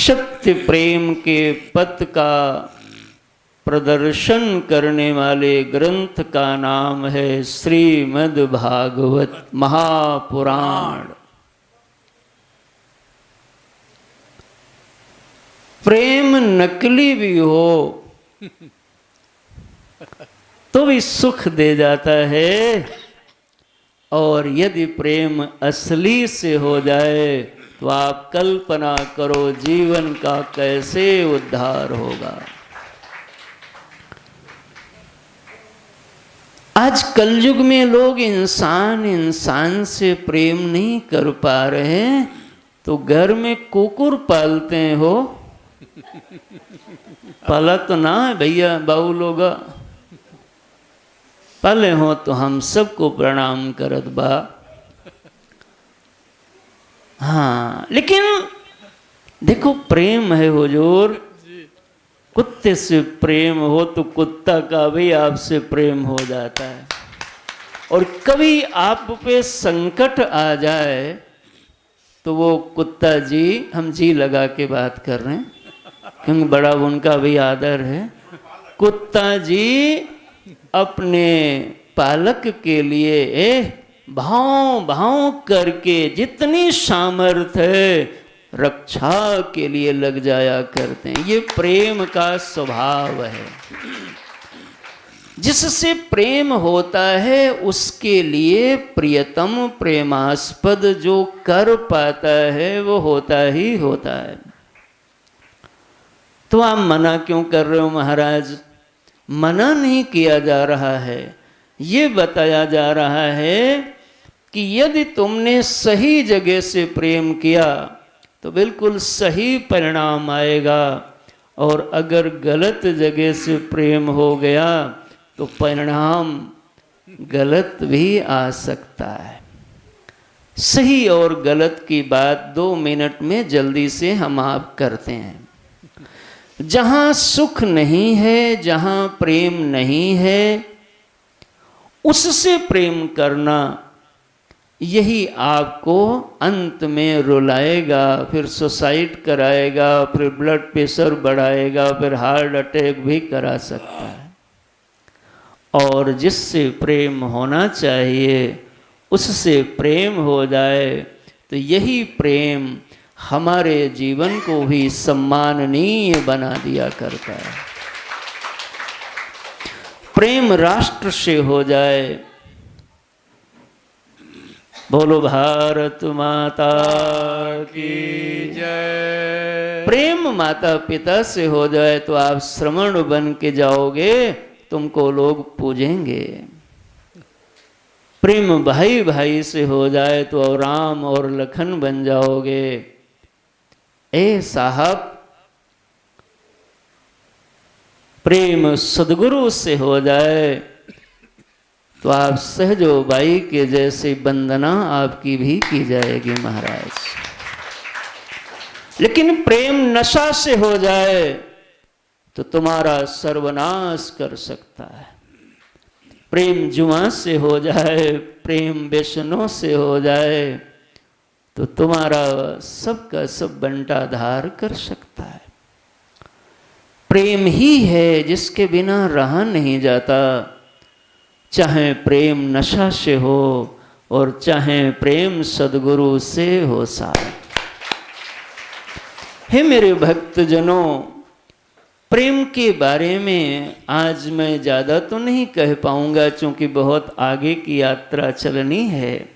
सत्य प्रेम के पथ का प्रदर्शन करने वाले ग्रंथ का नाम है श्रीमद् भागवत महापुराण। प्रेम नकली भी हो तो भी सुख दे जाता है, और यदि प्रेम असली से हो जाए तो आप कल्पना करो जीवन का कैसे उद्धार होगा। आज कलयुग में लोग इंसान इंसान से प्रेम नहीं कर पा रहे, तो घर में कुकुर पालते हो। पाला तो ना है भैया, बाबू लोग पाले हो तो हम सबको प्रणाम करत बा। हाँ, लेकिन देखो प्रेम है हुजूर, कुत्ते से प्रेम हो तो कुत्ता का भी आपसे प्रेम हो जाता है। और कभी आप पे संकट आ जाए तो वो कुत्ता जी, हम जी लगा के बात कर रहे हैं क्योंकि बड़ा उनका भी आदर है, कुत्ता जी अपने पालक के लिए भाव भाव करके जितनी सामर्थ्य है रक्षा के लिए लग जाया करते हैं। ये प्रेम का स्वभाव है। जिससे प्रेम होता है उसके लिए प्रियतम प्रेमास्पद जो कर पाता है वो होता ही होता है। तो आप मना क्यों कर रहे हो महाराज? मना नहीं किया जा रहा है, ये बताया जा रहा है कि यदि तुमने सही जगह से प्रेम किया तो बिल्कुल सही परिणाम आएगा, और अगर गलत जगह से प्रेम हो गया तो परिणाम गलत भी आ सकता है। सही और गलत की बात 2 मिनट में जल्दी से हम आप करते हैं। जहां सुख नहीं है, जहां प्रेम नहीं है, उससे प्रेम करना यही आपको अंत में रुलाएगा, फिर सुसाइड कराएगा, फिर ब्लड प्रेशर बढ़ाएगा, फिर हार्ट अटैक भी करा सकता है। और जिससे प्रेम होना चाहिए उससे प्रेम हो जाए तो यही प्रेम हमारे जीवन को भी सम्माननीय बना दिया करता है। प्रेम राष्ट्र से हो जाए, बोलो भारत माता की जय। प्रेम माता पिता से हो जाए तो आप श्रमण बन के जाओगे, तुमको लोग पूजेंगे। प्रेम भाई भाई से हो जाए तो राम और लखन बन जाओगे। ए साहब, प्रेम सदगुरु से हो जाए तो आप सहजो बाई के जैसे वंदना आपकी भी की जाएगी महाराज। लेकिन प्रेम नशा से हो जाए तो तुम्हारा सर्वनाश कर सकता है। प्रेम जुआ से हो जाए, प्रेम व्यसनों से हो जाए तो तुम्हारा सबका सब बंटाधार कर सकता है। प्रेम ही है जिसके बिना रहा नहीं जाता, चाहे प्रेम नशा से हो और चाहे प्रेम सदगुरु से हो साथ। हे मेरे भक्तजनों, प्रेम के बारे में आज मैं ज़्यादा तो नहीं कह पाऊंगा क्योंकि बहुत आगे की यात्रा चलनी है।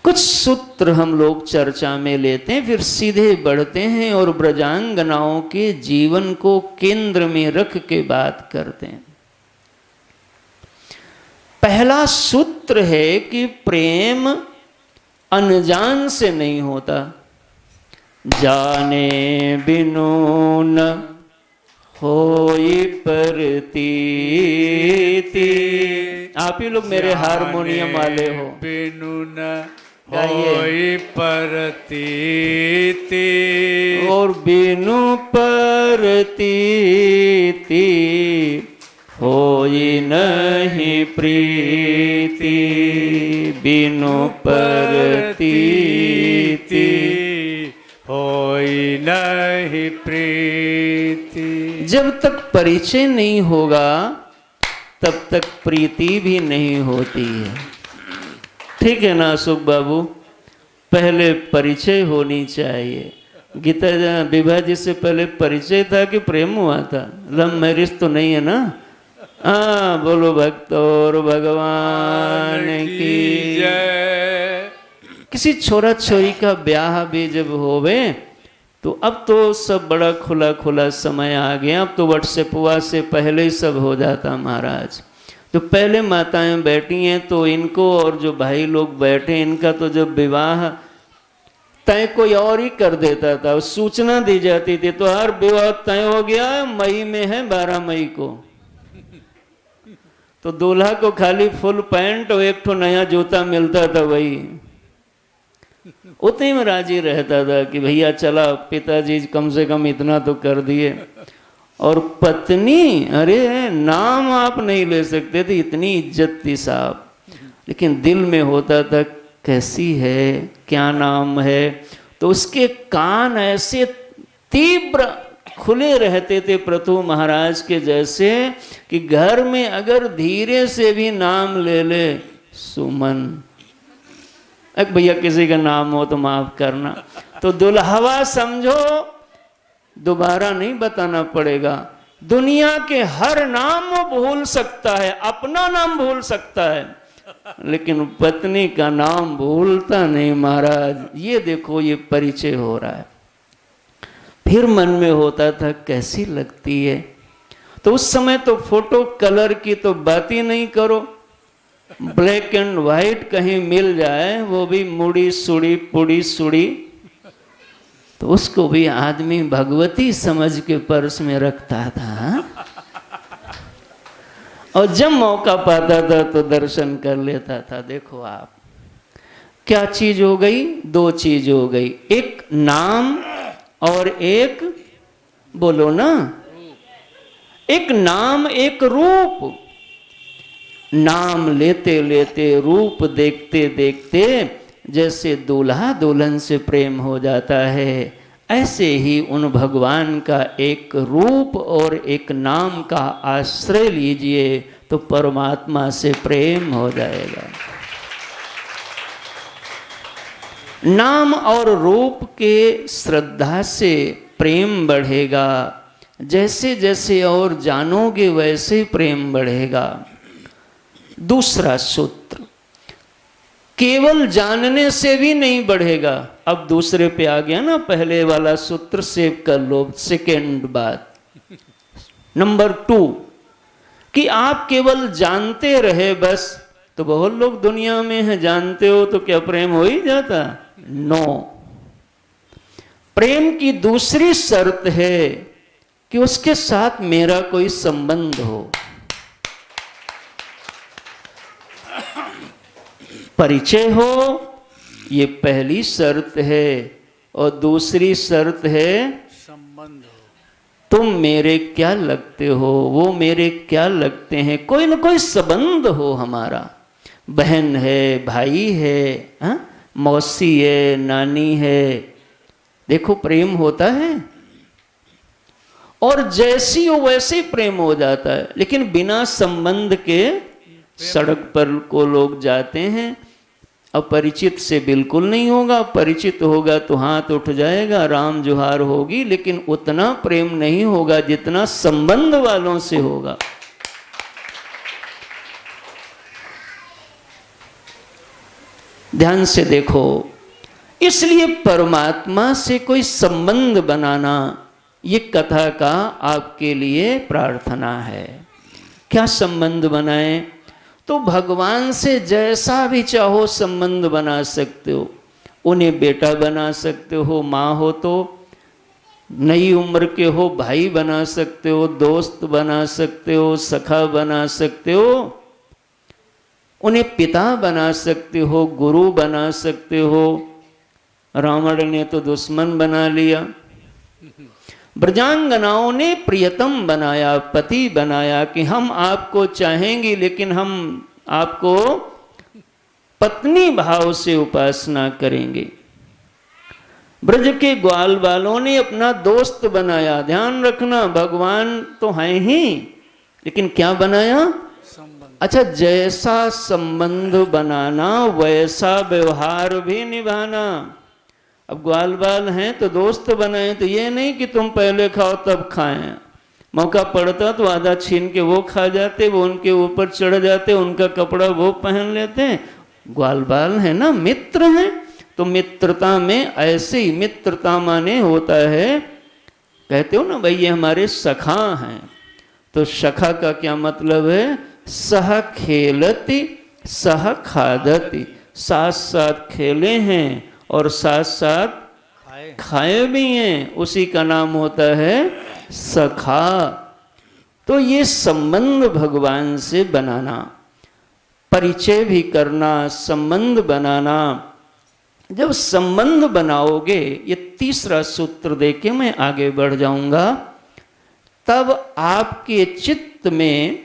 कुछ सूत्र हम लोग चर्चा में लेते हैं, फिर सीधे बढ़ते हैं और ब्रजांगनाओं के जीवन को केंद्र में रख के बात करते हैं। पहला सूत्र है कि प्रेम अनजान से नहीं होता, जाने बिनु न होई प्रतीति। आप ही लोग मेरे हारमोनियम वाले हो। बिनु न होई प्रतीति, और बिनु प्रतीति होई नहीं प्रीति, बिनु प्रतीति होई नहीं प्रीति। जब तक परिचय नहीं होगा तब तक प्रीति भी नहीं होती है। ठीक है ना अशोक बाबू? पहले परिचय होनी चाहिए। गीता विभा जी से पहले परिचय था कि प्रेम हुआ था? लव मैरिज तो नहीं है ना? हाँ, बोलो भक्त और भगवान की जय। किसी छोरा छोरी का ब्याह भी जब होवे तो अब तो सब बड़ा खुला खुला समय आ गया। अब तो व्हाट्सएप हुआ से पहले ही सब हो जाता महाराज। तो पहले माताएं बैठी हैं तो इनको और जो भाई लोग बैठे इनका तो जब विवाह तय कोई और ही कर देता था, सूचना दी जाती थी तो हर विवाह तय हो गया, मई में है 12 मई को। तो दूल्हा को खाली फुल पैंट और एक ठो नया जूता मिलता था, वही उतने में राजी रहता था कि भैया चला, पिताजी कम से कम इतना तो कर दिए। और पत्नी, अरे नाम आप नहीं ले सकते थे, इतनी इज्जत थी साहब। लेकिन दिल में होता था कैसी है, क्या नाम है। तो उसके कान ऐसे तीव्र खुले रहते थे प्रथु महाराज के जैसे कि घर में अगर धीरे से भी नाम ले ले, सुमन, एक भैया किसी का नाम हो तो माफ करना, तो दुल्हवा समझो दोबारा नहीं बताना पड़ेगा। दुनिया के हर नाम वो भूल सकता है, अपना नाम भूल सकता है, लेकिन पत्नी का नाम भूलता नहीं महाराज। ये देखो, ये परिचय हो रहा है। फिर मन में होता था कैसी लगती है। तो उस समय तो फोटो कलर की तो बात ही नहीं करो, ब्लैक एंड व्हाइट कहीं मिल जाए, वो भी मुड़ी सुड़ी पुड़ी सुड़ी, तो उसको भी आदमी भगवती समझ के पर्स में रखता था। और जब मौका पाता था तो दर्शन कर लेता था। देखो आप, क्या चीज हो गई? 2 चीज हो गई, एक नाम और एक, बोलो ना, एक नाम एक रूप। नाम लेते लेते रूप देखते देखते जैसे दूल्हा दुल्हन से प्रेम हो जाता है, ऐसे ही उन भगवान का एक रूप और एक नाम का आश्रय लीजिए तो परमात्मा से प्रेम हो जाएगा। नाम और रूप के श्रद्धा से प्रेम बढ़ेगा। जैसे जैसे और जानोगे वैसे प्रेम बढ़ेगा। दूसरा सूत्र, केवल जानने से भी नहीं बढ़ेगा। अब दूसरे पे आ गया ना, पहले वाला सूत्र सेव कर लो। सेकेंड बात, नंबर 2, कि आप केवल जानते रहे बस, तो बहुत लोग दुनिया में हैं, जानते हो तो क्या प्रेम हो ही जाता? नो। प्रेम की दूसरी शर्त है कि उसके साथ मेरा कोई संबंध हो। परिचय हो, ये पहली शर्त है, और दूसरी शर्त है संबंध हो। तुम मेरे क्या लगते हो, वो मेरे क्या लगते हैं, कोई ना कोई संबंध हो हमारा। बहन है, भाई है, हा? मौसी है, नानी है। देखो प्रेम होता है, और जैसी हो वैसे प्रेम हो जाता है। लेकिन बिना संबंध के सड़क पर को लोग जाते हैं, अपरिचित से बिल्कुल नहीं होगा, परिचित होगा तो हाथ उठ जाएगा, राम जुहार होगी, लेकिन उतना प्रेम नहीं होगा जितना संबंध वालों से होगा। ध्यान से देखो, इसलिए परमात्मा से कोई संबंध बनाना ये कथा का आपके लिए प्रार्थना है। क्या संबंध बनाए? तो भगवान से जैसा भी चाहो संबंध बना सकते हो। उन्हें बेटा बना सकते हो, माँ हो तो, नई उम्र के हो भाई बना सकते हो, दोस्त बना सकते हो, सखा बना सकते हो, उन्हें पिता बना सकते हो, गुरु बना सकते हो। रावण ने तो दुश्मन बना लिया, ब्रजांगनाओं ने प्रियतम बनाया, पति बनाया कि हम आपको चाहेंगे लेकिन हम आपको पत्नी भाव से उपासना करेंगे। ब्रज के ग्वाल बालों ने अपना दोस्त बनाया। ध्यान रखना, भगवान तो हैं ही, लेकिन क्या बनाया? संबंध। अच्छा, जैसा संबंध बनाना वैसा व्यवहार भी निभाना। अब ग्वाल बाल हैं तो दोस्त बनाए, तो ये नहीं कि तुम पहले खाओ तब खाएं। मौका पड़ता तो आधा छीन के वो खा जाते, वो उनके ऊपर चढ़ जाते, उनका कपड़ा वो पहन लेते। ग्वाल बाल है ना, मित्र हैं, तो मित्रता में ऐसे ही, मित्रता माने होता है, कहते हो ना भाई ये हमारे सखा हैं, तो सखा का क्या मतलब है? सह खेलति सह खादति, साथ साथ खेले हैं और साथ साथ खाए भी हैं, उसी का नाम होता है सखा। तो ये संबंध भगवान से बनाना, परिचय भी करना, संबंध बनाना। जब संबंध बनाओगे, ये तीसरा सूत्र देके मैं आगे बढ़ जाऊंगा, तब आपके चित्त में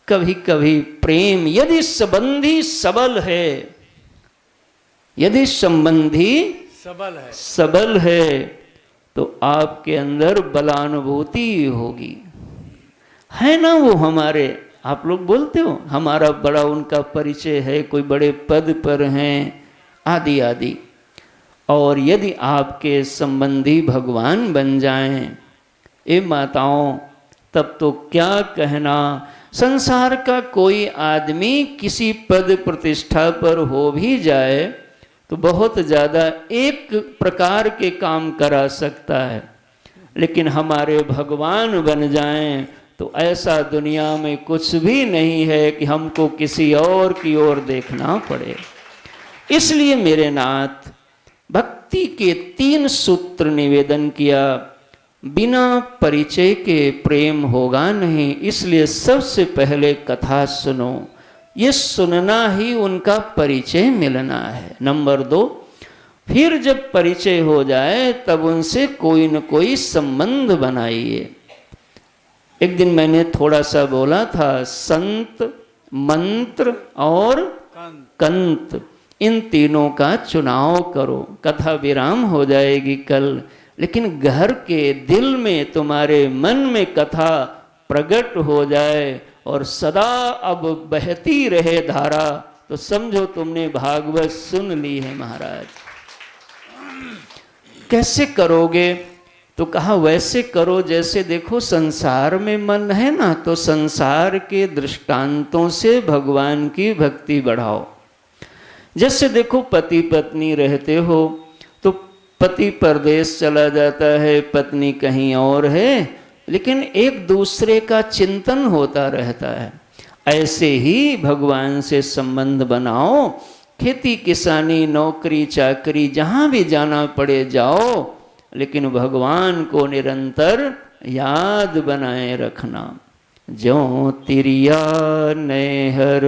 कभी कभी प्रेम, यदि संबंधी सबल है, यदि संबंधी सबल है तो आपके अंदर बलानुभूति होगी। है ना वो हमारे, आप लोग बोलते हो हमारा बड़ा उनका परिचय है, कोई बड़े पद पर हैं आदि आदि। और यदि आपके संबंधी भगवान बन जाएं, ए माताओं, तब तो क्या कहना। संसार का कोई आदमी किसी पद प्रतिष्ठा पर हो भी जाए तो बहुत ज़्यादा एक प्रकार के काम करा सकता है, लेकिन हमारे भगवान बन जाएं तो ऐसा दुनिया में कुछ भी नहीं है कि हमको किसी और की ओर देखना पड़े। इसलिए मेरे नाथ, भक्ति के 3 सूत्र निवेदन किया। बिना परिचय के प्रेम होगा नहीं, इसलिए सबसे पहले कथा सुनो। ये सुनना ही उनका परिचय मिलना है। नंबर 2, फिर जब परिचय हो जाए तब उनसे कोई न कोई संबंध बनाइए। एक दिन मैंने थोड़ा सा बोला था, संत, मंत्र और कंत, इन तीनों का चुनाव करो। कथा विराम हो जाएगी कल, लेकिन घर के दिल में, तुम्हारे मन में कथा प्रकट हो जाए और सदा अब बहती रहे धारा, तो समझो तुमने भागवत सुन ली है महाराज। कैसे करोगे? तो कहा वैसे करो जैसे, देखो संसार में मन है ना, तो संसार के दृष्टांतों से भगवान की भक्ति बढ़ाओ। जैसे देखो पति पत्नी रहते हो, तो पति परदेश चला जाता है, पत्नी कहीं और है, लेकिन एक दूसरे का चिंतन होता रहता है। ऐसे ही भगवान से संबंध बनाओ। खेती किसानी, नौकरी चाकरी, जहाँ भी जाना पड़े जाओ, लेकिन भगवान को निरंतर याद बनाए रखना। ज्यों तिरिया नैहर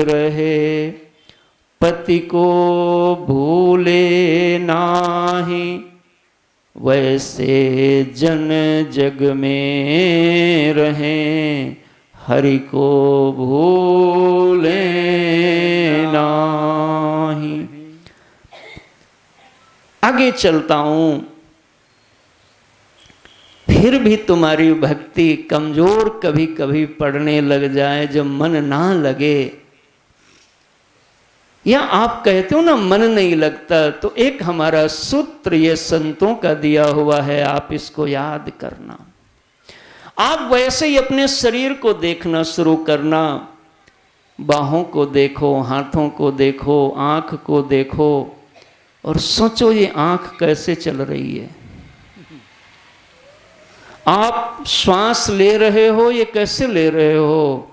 रहे, पति को भूले नाही, वैसे जन जग में रहें, हरि को भूले नाही। आगे चलता हूं। फिर भी तुम्हारी भक्ति कमजोर कभी कभी पड़ने लग जाए, जब मन ना लगे, या आप कहते हो ना मन नहीं लगता, तो एक हमारा सूत्र ये संतों का दिया हुआ है, आप इसको याद करना। आप वैसे ही अपने शरीर को देखना शुरू करना। बाहों को देखो, हाथों को देखो, आंख को देखो और सोचो ये आंख कैसे चल रही है। आप श्वास ले रहे हो, ये कैसे ले रहे हो।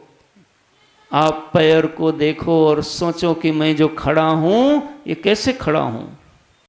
आप पैर को देखो और सोचो कि मैं जो खड़ा हूं ये कैसे खड़ा हूं।